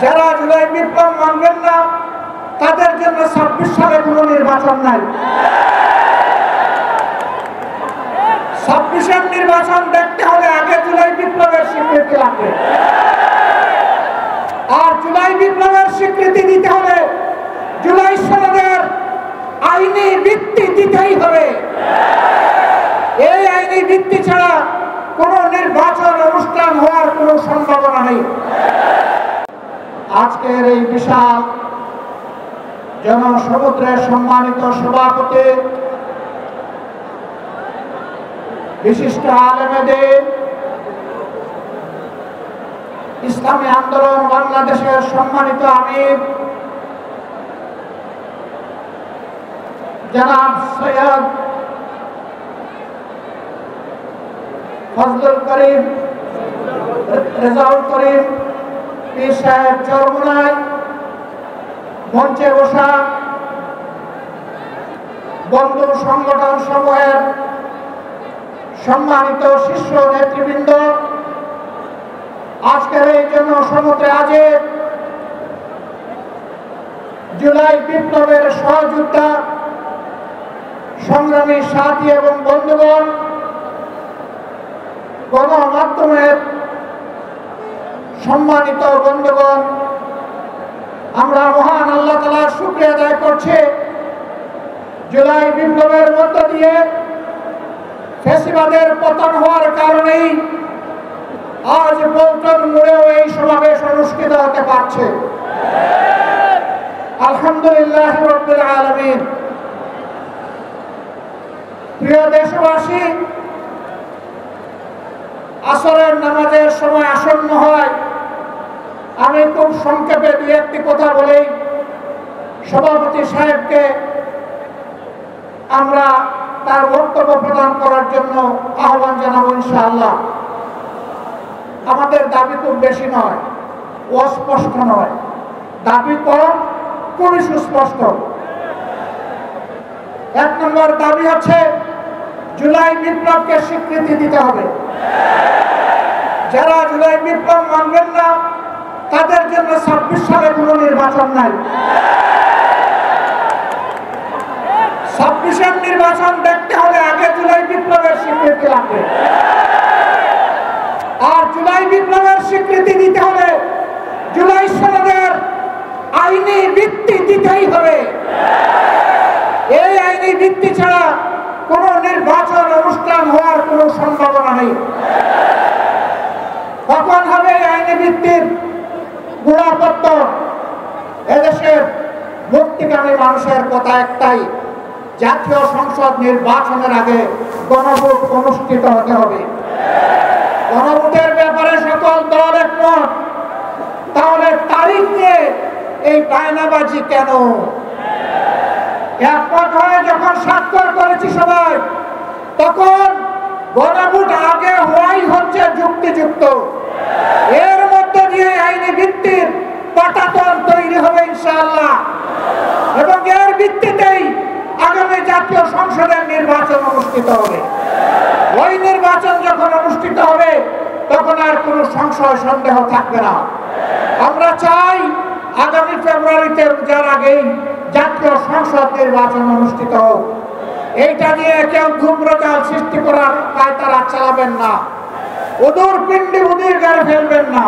যারা জুলাই বিপ্লব মানবেন না তাদের জন্য ২৬ সালে কোনো নির্বাচন নাই। ২৬-এর নির্বাচন দেখতে হলে আগে জুলাই বিপ্লবের স্বীকৃতি লাগবে, আর জুলাই বিপ্লবের স্বীকৃতি দিতে হলে জুলাই সনদের আইনি ভিত্তি দিতেই হবে। এই আইনি ভিত্তি ছাড়া কোনো নির্বাচন অনুষ্ঠান হওয়ার কোনো সম্ভাবনা নেই। আজকের এই বিশাল জনসমুদ্রের সম্মানিত সভাপতি, বিশিষ্ট আলেমেদের, ইসলামী আন্দোলন বাংলাদেশের সম্মানিত আমির জনাব সৈয়দ ফজলুল করিম রেজাউল করিম পীর সাহেব চরমোনাই, মঞ্চে বসা বন্ধু সংগঠন সমূহের সম্মানিত শীর্ষ নেতৃবৃন্দ, আজকের এই জনসমুদ্রে আজের জুলাই বিপ্লবের সহযোদ্ধা সংগ্রামী সাথী এবং বন্ধুগণ, গণমাধ্যমের সম্মানিত বন্ধুগণ, আমরা মহান আল্লাহ তাআলার শুকরিয়া আদায় করছি। জুলাই বিপ্লবের মধ্য দিয়ে ফ্যাসিবাদের পতন হওয়ার কারণেই আজ পল্টন মোড়েও এই সমাবেশ অনুষ্ঠিত হতে পারছে। আলহামদুলিল্লাহ রাব্বিল আলামিন। প্রিয় দেশবাসী, আসরের নামাজের সময় আসন্ন হয়, আমি খুব সংক্ষেপে দুই একটি কথা বলেই সভাপতি সাহেবকে আমরা তার বক্তব্য প্রদান করার জন্য আহ্বান জানাবো ইনশাআল্লাহ। আমাদের দাবি খুব বেশি নয়, অস্পষ্ট নয়, দাবি কম, খুবই সুস্পষ্ট। ১ নম্বর দাবি হচ্ছে জুলাই বিপ্লবকে স্বীকৃতি দিতে হবে। যারা জুলাই বিপ্লব মানবেন না তাদের জন্য ২৬ সালে কোনো নির্বাচন নাই। ২৬-এর নির্বাচন দেখতে হলে আগে জুলাই বিপ্লবের স্বীকৃতি লাগবে, আর জুলাই বিপ্লবের স্বীকৃতি দিতে হলে জুলাই সনদের আইনি ভিত্তি দিতেই হবে। এই আইনি ভিত্তি ছাড়া কোনো নির্বাচন অনুষ্ঠান হওয়ার কোনো সম্ভাবনা নেই। কখন হবে এই আইনি ভিত্তির গোড়াপত্র? এদেশের মুক্তিকামী মানুষের কথা একটাই, জাতীয় সংসদ নির্বাচনের আগে গণভোট অনুষ্ঠিত হতে হবে। গণভোটের ব্যাপারে সকল দল একমত, তাহলে তারিখ নিয়ে এই বায়নাবাজি কেন? একমত হয়ে যখন স্বাক্ষর করেছি সবাই, তখন গণভোট আগে হওয়াই হচ্ছে যুক্তিযুক্ত। এর মধ্য দিয়ে আইনি ভিত্তির পাটাতন তৈরি হবে ইনশাআল্লাহ, এবং এর ভিত্তিতেই আগামী জাতীয় সংসদের নির্বাচন অনুষ্ঠিত হবে। ওই নির্বাচন যখন অনুষ্ঠিত হবে তখন আর কোনো সংশয় সন্দেহ থাকবে না। আমরা চাই আগামী ফেব্রুয়ারিতে যার আগেই জাতীয় সংসদ নির্বাচন অনুষ্ঠিত হোক। এইটা নিয়ে কেউ ধূম্রজাল সৃষ্টি করার পায়তারা চালাবেন না, ওদুর পিণ্ডি উদির গায়ে ফেলবেন না।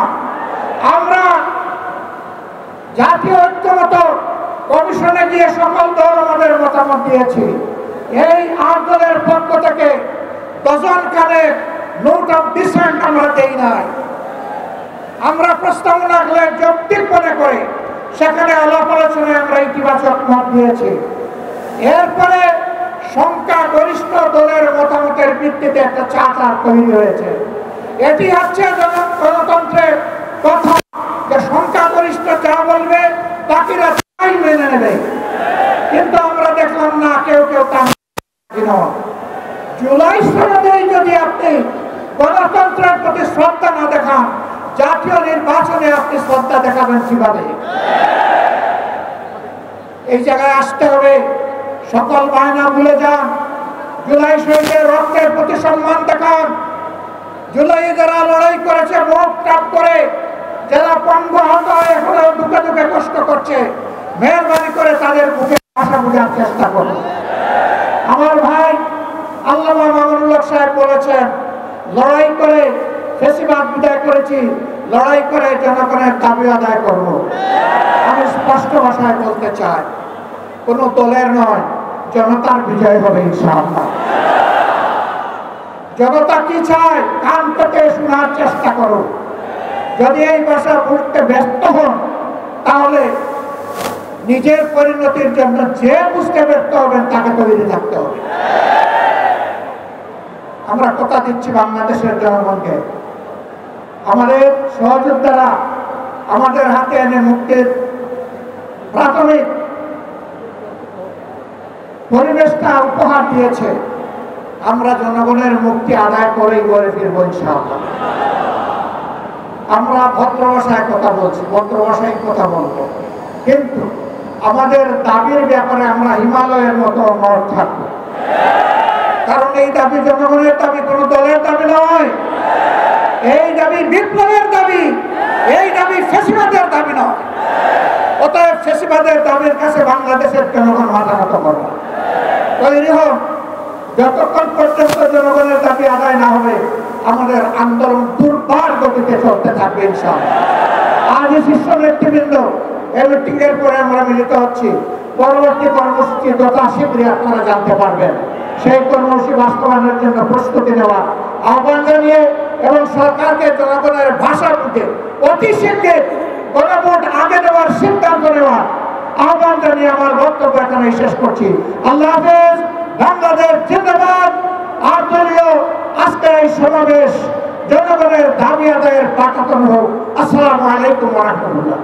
আমরা জাতীয় ঐক্যমত কমিশনে গিয়ে সকল দল আমাদের মতামত দিয়েছি। এই ৮ দলের পক্ষ থেকে ডজন খানেক নোট অফ ডিসেন্ট আমরা দেই নাই। আমরা প্রস্তাবনা যৌক্তিক মনে করে সেখানে আলাপ আলোচনায় আমরা ইতিবাচক মত দিয়েছি। এরপরে সংখ্যাগরিষ্ঠ দলের মতামতের ভিত্তিতে একটা চার্টার তৈরি হয়েছে। এটি হচ্ছে গণতন্ত্রের কথা, যে সংখ্যাগরিষ্ঠ যা বলবে বাকিরা তাই মেনে নেবে। কিন্তু আমরা দেখলাম না, কেউ কেউ তা নয়। জুলাই সনদেই যদি আপনি গণতন্ত্রের প্রতি শ্রদ্ধা না দেখান, জাতীয় নির্বাচনে আপনি শ্রদ্ধা দেখাবেন কিভাবে? এই জায়গায় আসতে হবে, সকল বায়না ভুলে যান, জুলাই শহীদের রক্তের প্রতি সম্মান দেখান। জুলাই যারা লড়াই করেছে মুখ টাপ করে যারা পঙ্গু আহত এখনো দুঃখে দুঃখে কষ্ট করছে, মেহরবানি করে তাদের মুখে ভাষা বোঝার চেষ্টা করুন। আমার ভাই আল্লামা মামুনুল হক সাহেব বলেছেন, লড়াই করে ফ্যাসিবাদ বিদায় করেছি, লড়াই করে জনগণের দাবি আদায় করব। আমি স্পষ্ট ভাষায় বলতে চাই, কোন দলের নয়, জনতার বিজয় হবে ইনশাআল্লাহ। জনতা কি চায় কান পেতে শোনার চেষ্টা করো। যদি এই ভাষা বুঝতে ব্যস্ত হন, তাহলে নিজের পরিণতির জন্য যে বুঝতে ব্যর্থ হবেন তাকে তৈরি থাকতে হবে। আমরা কথা দিচ্ছি বাংলাদেশের জনগণকে, আমাদের সহযোদ্ধারা আমাদের হাতে এনে মুক্তির প্রাথমিক পরিবেশটা উপহার দিয়েছে। আমরা জনগণের মুক্তি আদায় করেই করে ফিরবো ইনশাআল্লাহ। আমরা ভদ্র ভাষায় কথা বলছি, ভদ্র ভাষায় কথা বলবো, কিন্তু আমাদের দাবির ব্যাপারে আমরা হিমালয়ের মতো অনড় থাকবো। কারণ এই দাবি জনগণের দাবি, কোন দলের দাবি নয়। এই দাবি বিপ্লবের দাবি, এই দাবি ফ্যাসিবাদের দাবি নয়। অতএব ফ্যাসিবাদের দাবির কাছে বাংলাদেশের জনগণ মাথা নত করবে। তৈরি হোক, যতক্ষণ পর্যন্ত জনগণের দাবি আদায় না হবে আমাদের আন্দোলন দুর্বার গতিতে চলতে থাকবে ইনশাআল্লাহ। আজ শীর্ষ নেতৃবৃন্দ এই মিটিং এর পরে আমরা মিলিত হচ্ছি। পরবর্তী কর্মসূচি যথা শীঘ্রই আপনারা জানতে পারবেন। সেই কর্মসূচি বাস্তবায়নের জন্য প্রস্তুতি নেওয়া আহ্বান জানিয়ে এবং সরকারকে জনগণের ভাষা বুঝে অতি শীঘ্রই গণভোট আগে দেওয়ার সিদ্ধান্ত নেওয়া আহ্বান জানিয়ে আমার বক্তব্য এখানে শেষ করছি। আল্লাহ হাফেজ। বাংলাদেশ জিন্দাবাদ। আর দলীয় আজকের এই সমাবেশ জনগণের দাবি আদায়ের পাঠাতন হোক। আসসালামু আলাইকুম ওয়া রাহমাতুল্লাহ।